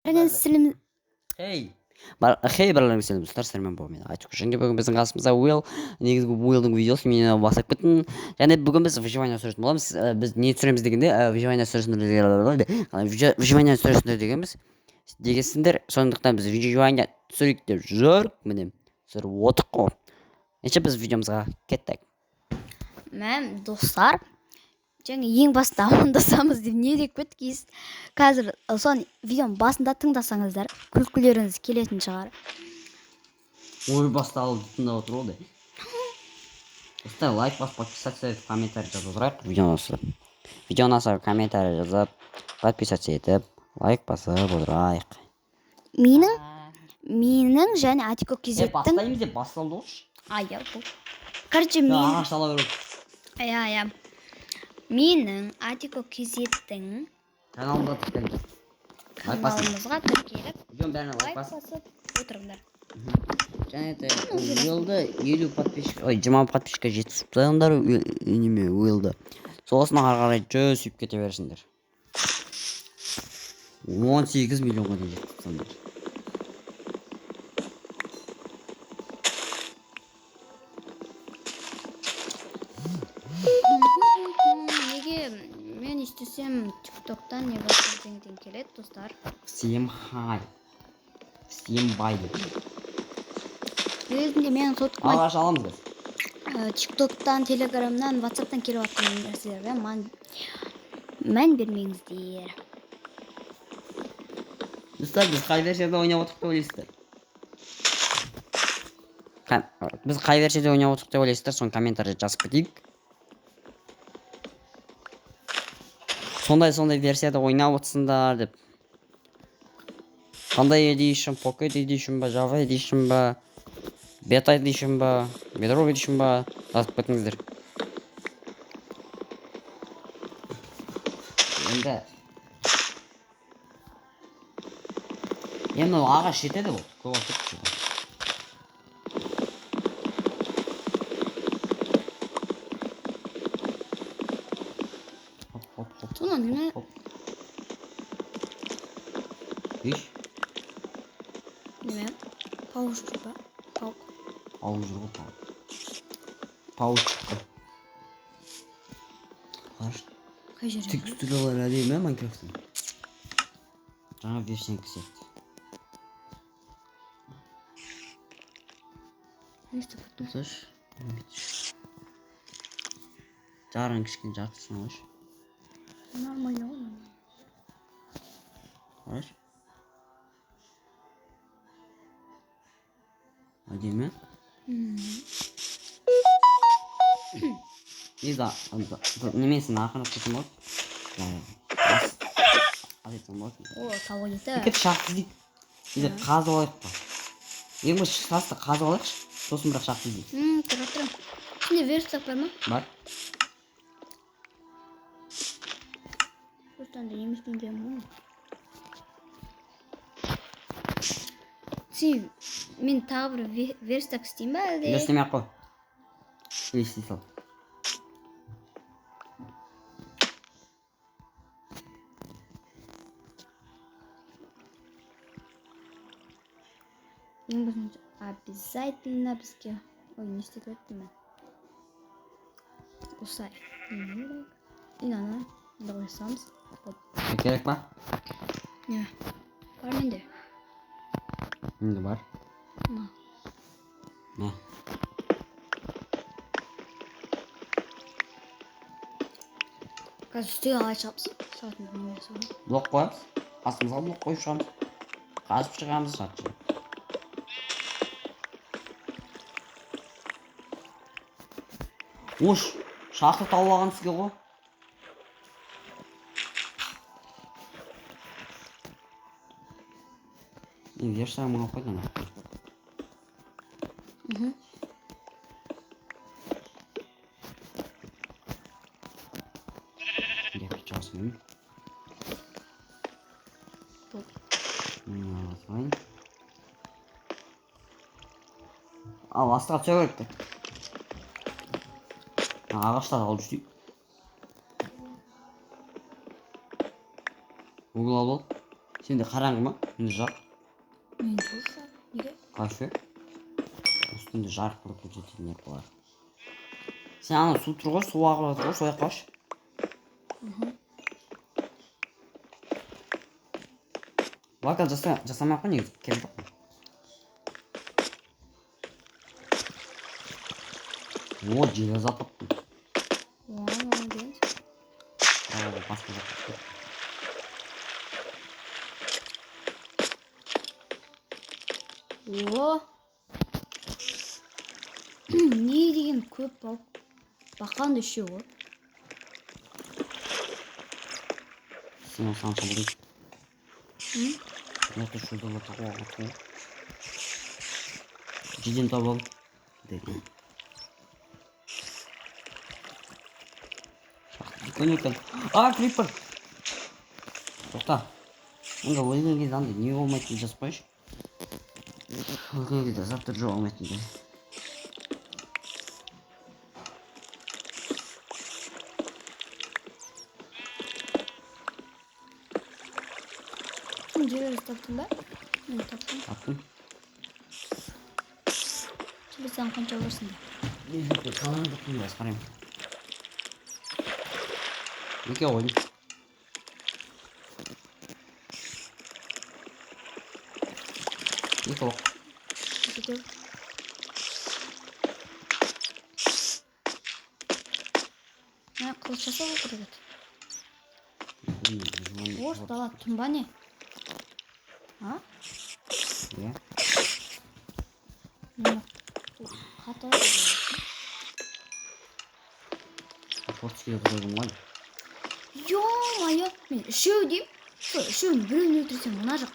Hey. Hey барларыңызға сәлем достар, сәлем болмайды. Айтып және бүгін біздің қасымызда Уилл, негізгі Уиллдың видеосы мені басып кеттім. Және бүгін біз выживание сүресін боламыз. Біз не түсіреміз дегенде, выживание сүресінде дегенбіз. Дегенсіңдер, сондықтан біз выживание түсірейік деп жүрік, міне, түсіріп отырық қой. Ендеше біз видеомызға кеттік. Мен достар, және ең басында амандасамыз деп не деп кеткейсіз. Қазір сон видеоның басында тыңдасаңыздар, күлкілеріңіз келетін шығар. Ой, басталып тыңдап отыр ғой. Достар, лайк басып, подписаться етіп, комментарий жазып отырайық видеоны комментарий жазып, подписаться етіп, лайк басып отырайық. Менің және Атико кезеттің. Бастаймыз деп басталды ғой. Ая бұл. Короче, мен ағаш ала беру. Ая. Менің Атико кезеттің Каналымызға тіркеліңіз. Каналымызға тіркеліп, Видеоның бәріне лайк лайк басып. басып отырыңдар. Және де Уиллды 50 подписчик, 20 подписчикке жеткізіпсаңдар, неме Уиллды. Сосын ары қарай сүйіп кете берсіңдер. 18 миллионға дейін жеткізсеңдер. Неге мен істесем TikTok'тан не бастырден келеді, достар. Всем хай. Всем бай. Өзінде менің соткыма Ағаш аламыз біз. TikTok'тан, Telegram'нан, WhatsApp'тан келіп атқан нәрселерге мән бермеңіздер. Достар, біз қай версияда ойнап отырық деп ойлайсыздар? Біз қай версияда ойнап отырық деп ойлайсыздар, соны комментария жазып кетейік. Сондай версияда ойнап отырсыңдар деп. Қандай Edition, Pocket Edition ба, Java Edition ба, Beta Edition ба, Bedrock Edition ба, жазып кетіңіздер. Енді ағаш жетеді ғой, көп уақыт кетеді. Сонан не? Иш? Неме? Паук жүр ба? Паук. Паук жүр ғой, паук. Паук шықты. Қараш. Қай жерде? Текстуралар әдемі Майнкрафттың. Жаңа версияны кісетті. Не істеп өттім? Тұташ. Жарың кішкен жартысын алаш. Нормально ғой. Қараш. Әдемі. Немесін ақырып кетім от. Азайтым от. О, тауы еті. Кет шақты дейік. Бізде қазы олайық па. Ең бұл шасты қазы олайықшы. Сосын бірақ шақты дейік. Тұраттырым. Сінде верстак бар ма? Бар. Остан да емес бейдем ғой. Мен тағы бір верстак істейм ба әлде? Істемей ақ қой. Істей сал. Ең бірінші обязательно бізге... Ой, не істеп өттім мен. Осылай. Инаны қойсамыз. Керек па? Не? Бар менде. Менде бар. Не? Қазір үстіге қалай шығамыз? Шығатын немесі ғой. Блок қоямыз. Астымызға блок қойып шығамыз. Қазып шығамыз шатшы. Ош, шақыр тауып алған сізге ғой. Версия мұға қойдан. Деп жасымен. Аласайын. Ал, астыға түсе керекті. Ағаштар алып жүрейік. Google алып ал. Şimdi karanlık mı? Şimdi жарық. Мен тоже. Неге? Kaşı. Üstünde жарық болып кететін не бар. Sen ана су тұр ғой, су ағып жатыр ғой, сол жаққа қаш. Вокал жасамай ақ қой, негізі керек жоқ. О, железо таптым. Молодец. Басқа жаққа. О. Не деген көп болып бақанды үшеу ғой. Сен осыған қабылдың. Это что за такое? Жиден табалым. Көне. А, крипер. Тоқта. Онда өлген кезде андай не болмайтынын жазып қойшы. Өлген кезде заттар жоғалмайтындай. Сен жерлерді таптың ба? Мен таптым. Таптым. Тебе саған қанша алырсың да? Қаланы таптым да, қарайым. Неке ойын. Екі оқ. Жетеу. Мә, қылыш жасауға керек еді. Ош, бала, тұнба не? А? Иә. Хата. Фортскиді қойдым ғой. Ё-майо, мен үшеу деймін. Сол үшеуін біреуін өлтірсем мына жақ.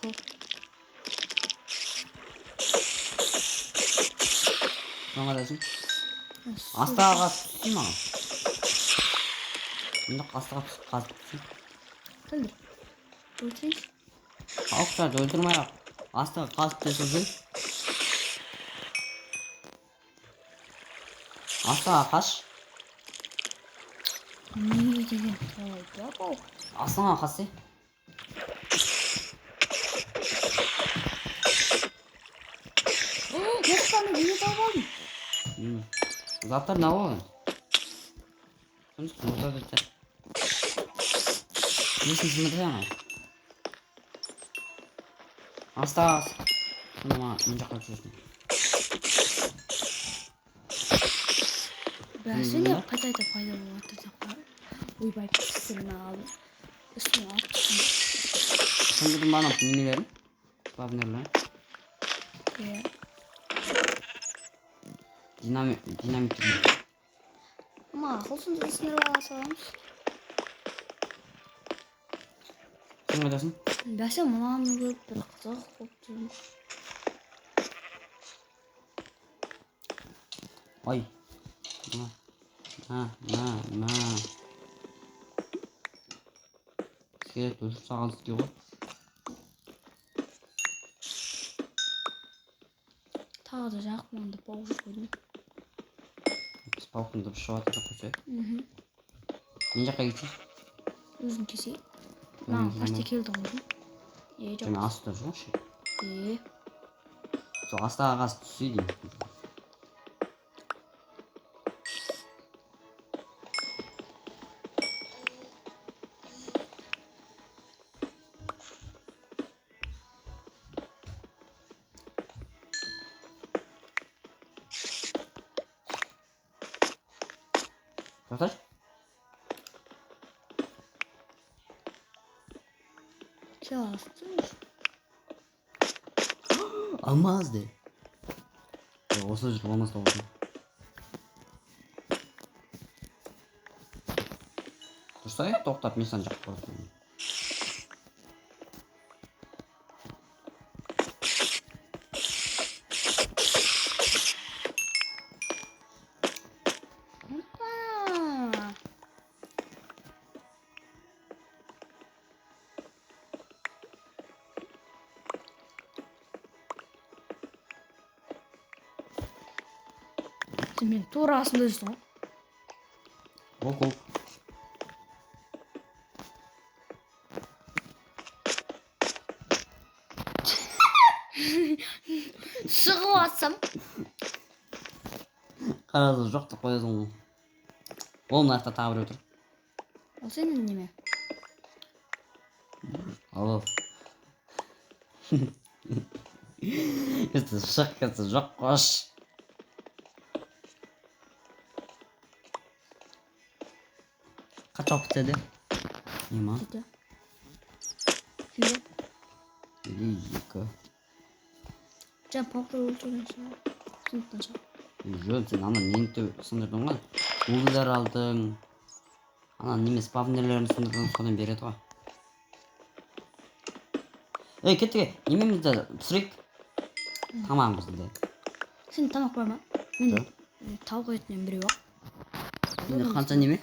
Қыл. Соңға дәсің? Астаға қасып түссей маған. Енді астаға түсіп қасып түссей. Қылды. Өлтірейінші. Қауқшарды өлтірмей ақ. Астаға қасып түсіп. Астаға қаш. Не деген толай бау. Астаға қасы. Оқпаны не тауып алдым? Заттар не болған? Күніз құмырда бітті. Несін сымырды яңа? Астаға қас. Күні ма мен жаққа түсесің. Бәсіне қайта пайда болады жаққа. Ойбай пісірін алып. Үстіне алып түсін. Сындырдың бана немелерін? Плавнерлерін? Иә. Динамит. Ма, қолсынды да сындырып ала саламыз. Сен қайдасың? Бәсе мұнаны көріп бір қызық болып тұрмын. Ой. На. Скелет өліп саған істей ғой. Тағы да жақып маңды бауыр қойдым. Біз пауқынды бір шығат етіп қойсай. Мен жаққа кетсей? Өзің кесей. Маған қашты келді қойдым. Жоқ. Және асты жоқшы. Сол астаға қасып түссей деймін. Тоқташ? Сел алыстыңыз. Алмазды. Осы жүріп алмаз тауысың. Тұрса е, тоқтап, мен сан жаққа қойдым. Сен мен тура астында жүрсің ғой. Оқ. шығып атсам қарады жоқ деп қоясың ғой. Ол мына жақта тағы біреу тұр. ол сенің неме Алло. Шық кетті жоқ қош. Kaç vakit dedi? İman. жеті сенде Екі. жаңа пауктар өлтірген шығар сондықтан шығар Жөн сен ана нені сындырдың ғой. Уылдар алдың. Ана неме спавнерлерін сындырдың содан береді ғой. Кеттік. Немемізді пісірейік. Тамағымызды де. сенде тамақ бар ма менде тауық етінен біреу ақ Енді қанша неме?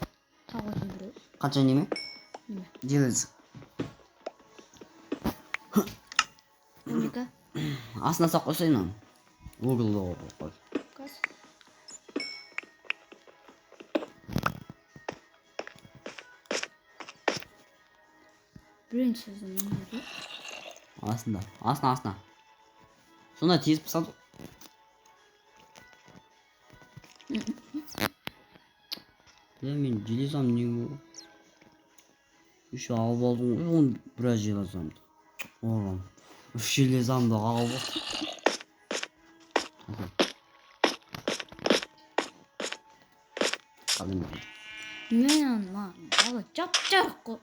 тауық етінен біреу Қанша неме? неме Желіз. Америка Астына сақ қойсайын оны. Уылды қой. газ біреуін сөзін не Астына. Сонда тезіп салды. Мен железам не болды? Үш алып алдым ғой, оны біраз железамды. Оғам. Үш железамды алып алдым. Қалай ма? мен бала жап-жарық қой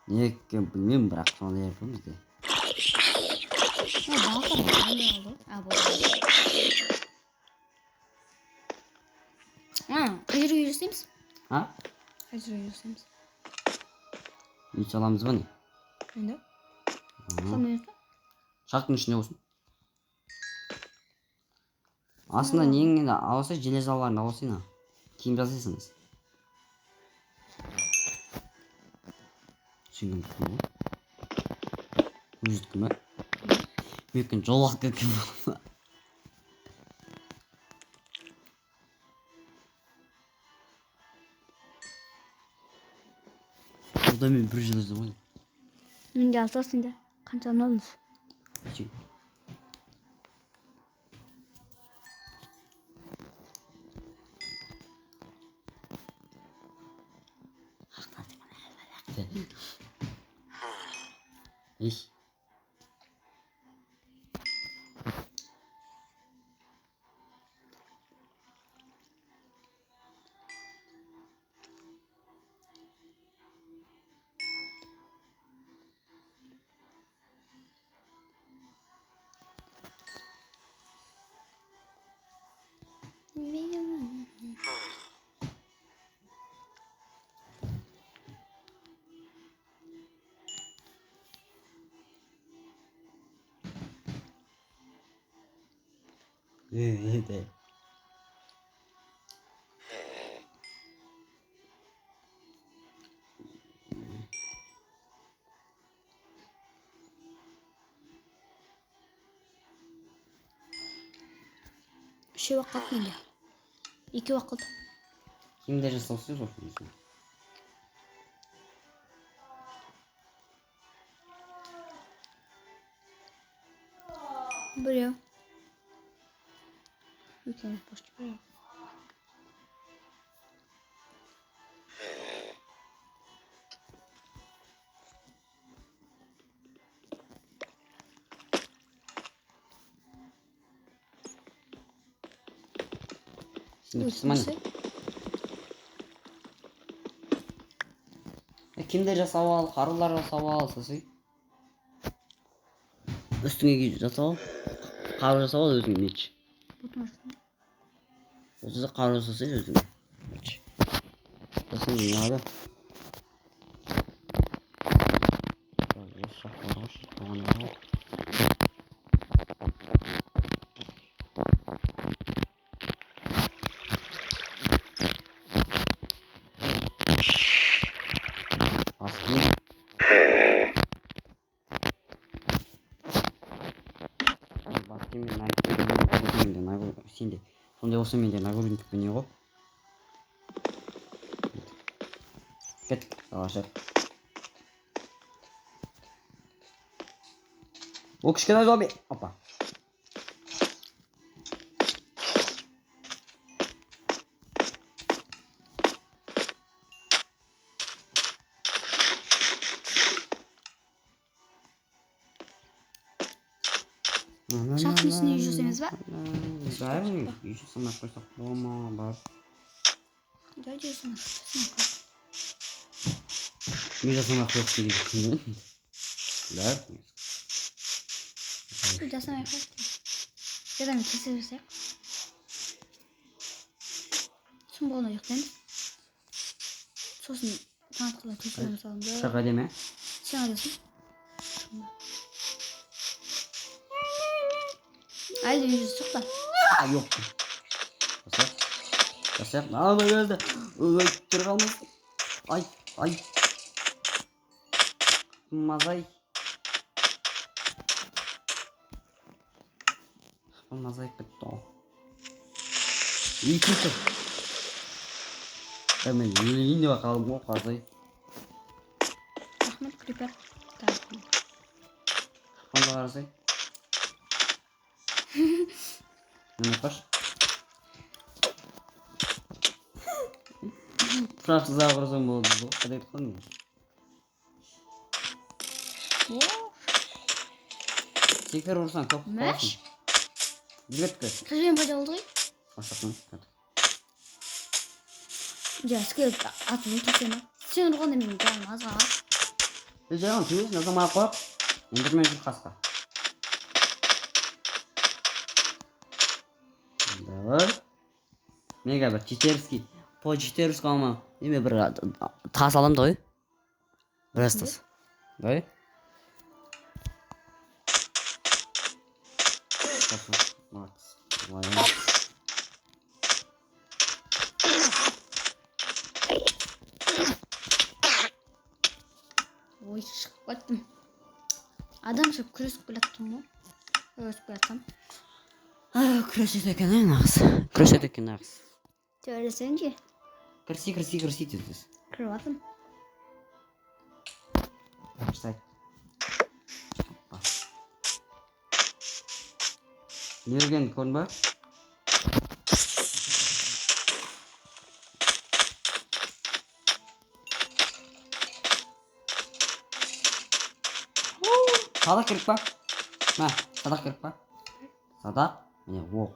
Не екен білмеймін, бірақ сондай еркін бізде. балықтар не алды болды қай жерге жасаймыз Ha? қай жерге жасаймыз Үй саламыз ба не? енді салмайық па Шақтың ішінде болсын. Астында неңді алса, железаларын алсайын. Киім жасайсыңыз. Түсінген күн ғой. Өжіткі ме? Мекін жолақ кеткен болса. Burada мен бір железді ғой. менде алса сенде қаншаны алдыңыз Ich. De. үшеу ақ қалды менде екеу ақ қалды Kimde жасалсыз olsun. біреу екеуміз почти біреу Şimdi kısmen. Kimde жасап ал, қарулар жасап ал, сосын. Үстіңе жасап ал. Қару жасап ал, өзіңе меч. Осы да қару жасасай өзіңе. Меч. Сосын не алады? Сенде сондай болса менде нагрудник не ғой. Кет, талашыр. О, кішкене зомби. Опа. Шахтың үстіне үй жасаймыз ба? Бәрі үй жасамай қойсақ бола ма? Бар. Давай жасайық. Үй жасамай қойсақ деген. Бәрі. Жасамай қойып. Ya da mı kesirsek? Şimdi onu yıkayalım. Sosun tanıtıkla tuzlarımız alındı. Şaka deme. Sen alıyorsun. Haydi yüzü sık da. Aa, yok. Basar. Basar. Ne oldu geldi? Dur kalmaz. Ay ay. Mazay. Mazay bitti o. İyi çıktı. Hemen yine bakalım o kazayı. Ahmet Creeper. Tamam. Onda kazayı. Ne yapar? Fransız ağrızım oldu bu. Hadi yapalım. Tekrar vursan top Mesh? olsun. Dikkat et. Kızım böyle oldu. Başlatın. Hadi. Ya sıkıyor. Atını tutuyorum. Sen onu konuşmayayım. Tamam az var. Jangan tuh, nggak sama aku. Untuk main kasta. Давай. Mega bir Читерский. По Читерскому. Неме bir тас аламын да ғой. Біраз тас. Давай. Ой, шығып кеттім. Адам шығып күресіп келаттым ғой. Өсіп келаттым. Күреседі екен нағыз. Күреседі екен нағыз. Сөйлесең же. Кірси дедіңіз. Кіріп аттым. Başlayın. Nereden kon bak? Sadak kırık bak. Ha, sadak kırık bak. Sadak. Ne o?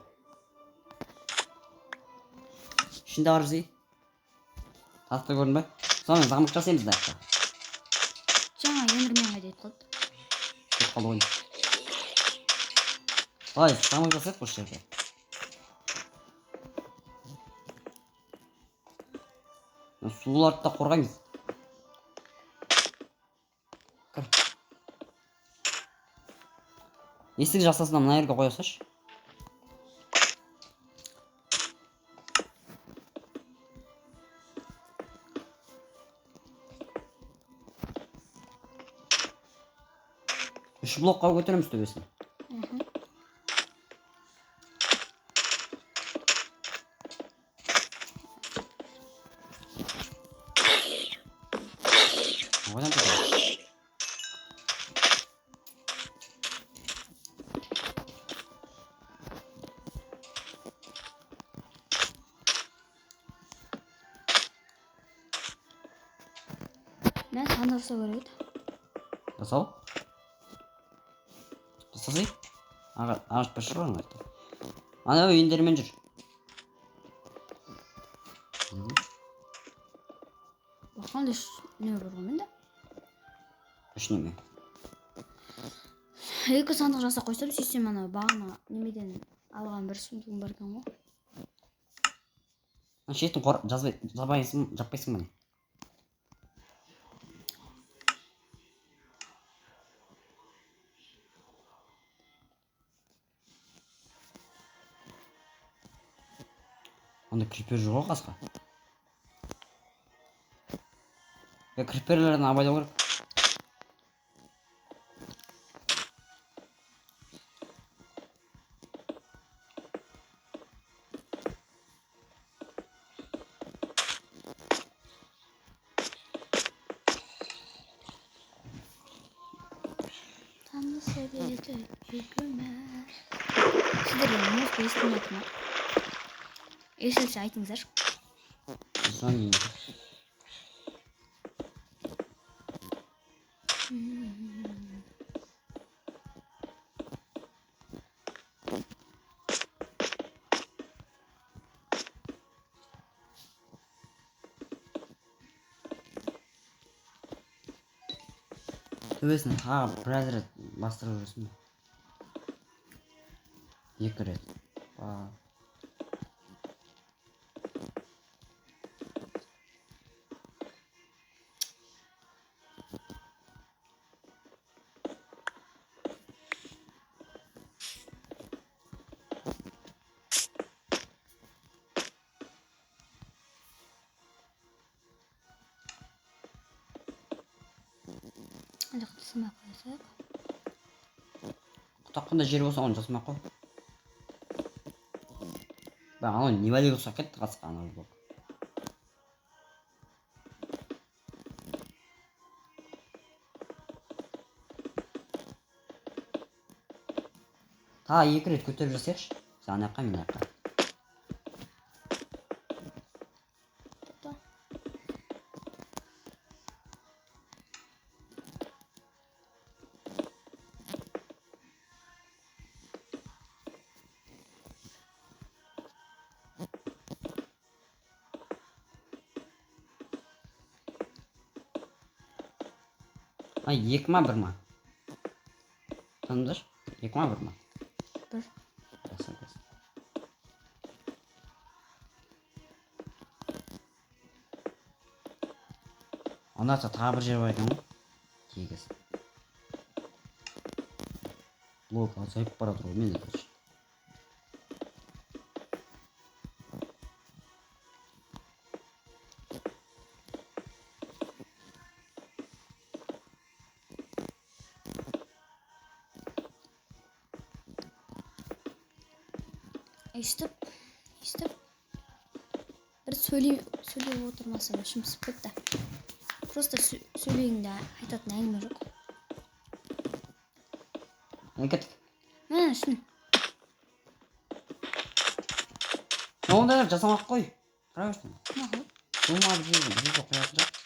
Şimdi arızı. Tahta kon bak. Sonra zamık жасаймыз да. Жаңа өмірмен қайда қалды. Çok kalın oyun. Ay, zamık жасайық бұл жерде. Суларды да қорғаймыз. Кір. Есік жасасына мына жерге қоя салшы. Үш блокқа көтереміз төбесін. Одан көтереміз. Мен сандық жасау керек еді. Жасау? Жасасай. Ағаш бір шығарың айтты. Ана үйіндермен жүр. Баққанда не бар ғой менде? Үш неме. Екі сандық жасап қойсам, сөйтсем ана бағана немеден алған бір сундығым бар екен ғой. Шетін жаппайсың міне. Onda creeper жоқ ғой қасқа. Creeper'lerden абайлау керек. Tanrı sevdi. сіздерге музыка естілмейді ма? Естілсе айтыңыздаршы. Соны төбесін қағып біраз рет бастырып жүрсің. 2 рет. Hadi kısma koysak. Құтаққанда жер болса оны жасамай қой. Ben onu niveli olsa ketті қасқан ол. Та 2 рет көтеріп жасайықшы. Сен ана жаққа, мен ана жаққа. Ay 2 ма 1 ма? Tanıdır? 2 ма 1 ма? Bir. Жақсы. Ondan sonra tағы бір жер бар екен ғой. Тегіс. Блок азайып бара тұр ғой мен короче. Естіп. Bir söyleyip oturmasam işim sıkıntı. Просто söyleyeyim de айтатын әңгіме жоқ. Кеттік. Шын. Ондайлар жасамақ қой. Қарай берсін. Мақұл. Болмады жерге қоясың да.